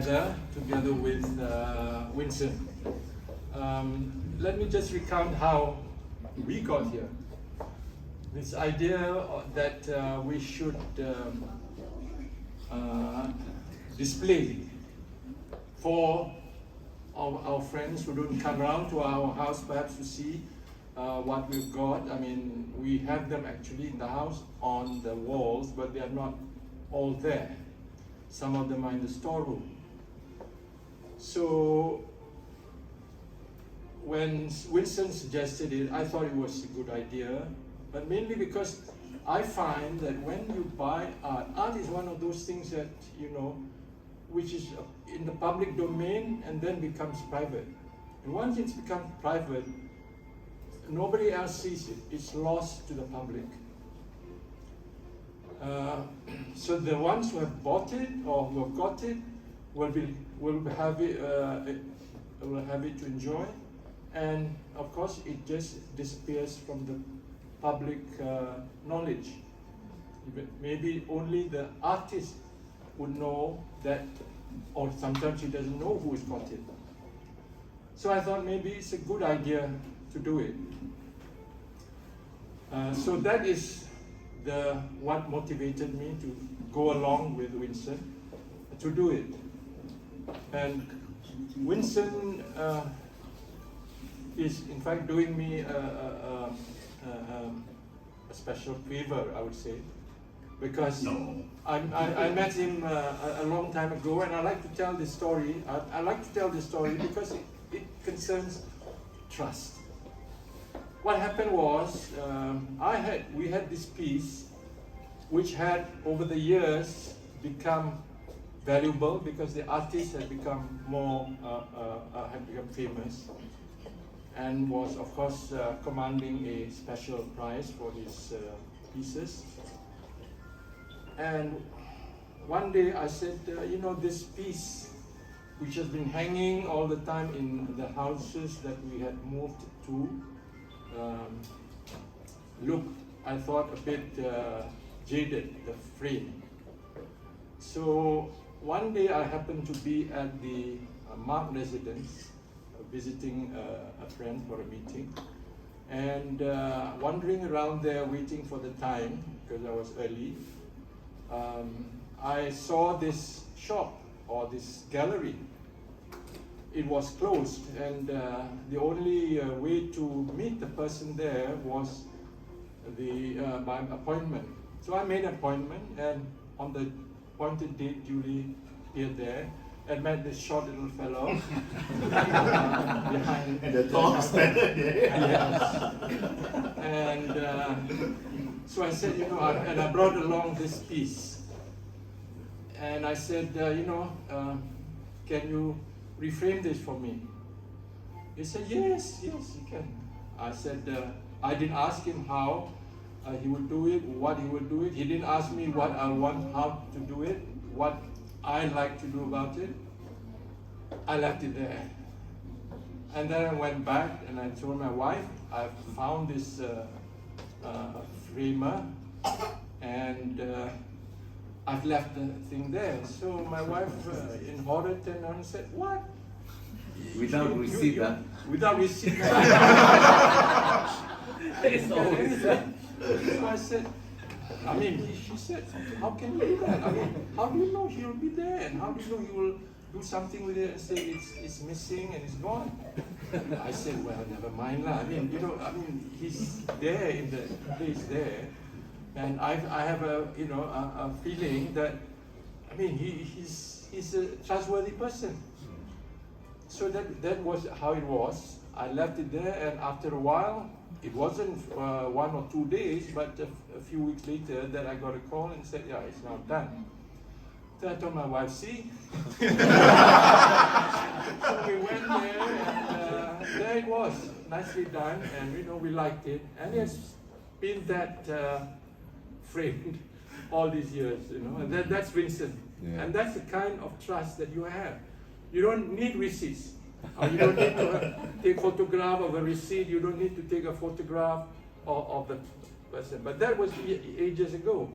together with Winston. Let me just recount how we got here. This idea that we should display for our friends who don't come around to our house perhaps to see what we've got. I mean, we have them actually in the house on the walls, but they are not all there. Some of them are in the storeroom. So when Winston suggested it, I thought it was a good idea, but mainly because I find that when you buy art is one of those things that, which is in the public domain and then becomes private. And once it's become private, nobody else sees it. It's lost to the public. So the ones who have bought it or who have got it will have it to enjoy, and of course it just disappears from the public knowledge. Maybe only the artist would know that, or sometimes he doesn't know who's got it. So I thought maybe it's a good idea to do it. So that is what motivated me to go along with Winston to do it. And Winston is in fact doing me a special favor, I would say, because I met him a long time ago, and I like to tell this story. I like to tell this story because it concerns trust. What happened was, we had this piece which had over the years become valuable because the artist had become famous, and was of course commanding a special price for his pieces. And one day I said, this piece which has been hanging all the time in the houses that we had moved to, looked, I thought, a bit jaded, the frame. So one day I happened to be at the Mark residence, visiting a friend for a meeting, and wandering around there waiting for the time, because I was early, I saw this shop or this gallery. It was closed, and the only way to meet the person there was by appointment. So I made an appointment, and on the appointed date duly appeared there, and met this short little fellow behind. And the tall standard there. Yes. And so I said, and I brought along this piece. And I said, can you reframe this for me? He said, yes, you can. I said, I didn't ask him how he would do it, what he would do it. He didn't ask me what I want, how to do it, what I like to do about it. I left it there. And then I went back and I told my wife, I've found this framer, and I've left the thing there. So my wife in horror turned around and said, what? Without receipt, Without receipt. It's always that. So I said, she said, how can you do that? How do you know he will be there? And how do you know he will do something with it and say it's missing and it's gone? I said, well, never mind lah. He's there in the place there. And I have a feeling that, he's a trustworthy person. So that was how it was. I left it there, and after a while, it wasn't 1 or 2 days, but a few weeks later, that I got a call and said, yeah, it's now done. So I told my wife, see? So we went there, and there it was, nicely done, and we liked it. And it's been that framed all these years, and that's Winston. Yeah. And that's the kind of trust that you have. You don't need receipts. You don't need to take a photograph of a receipt. You don't need to take a photograph of the person. But that was ages ago.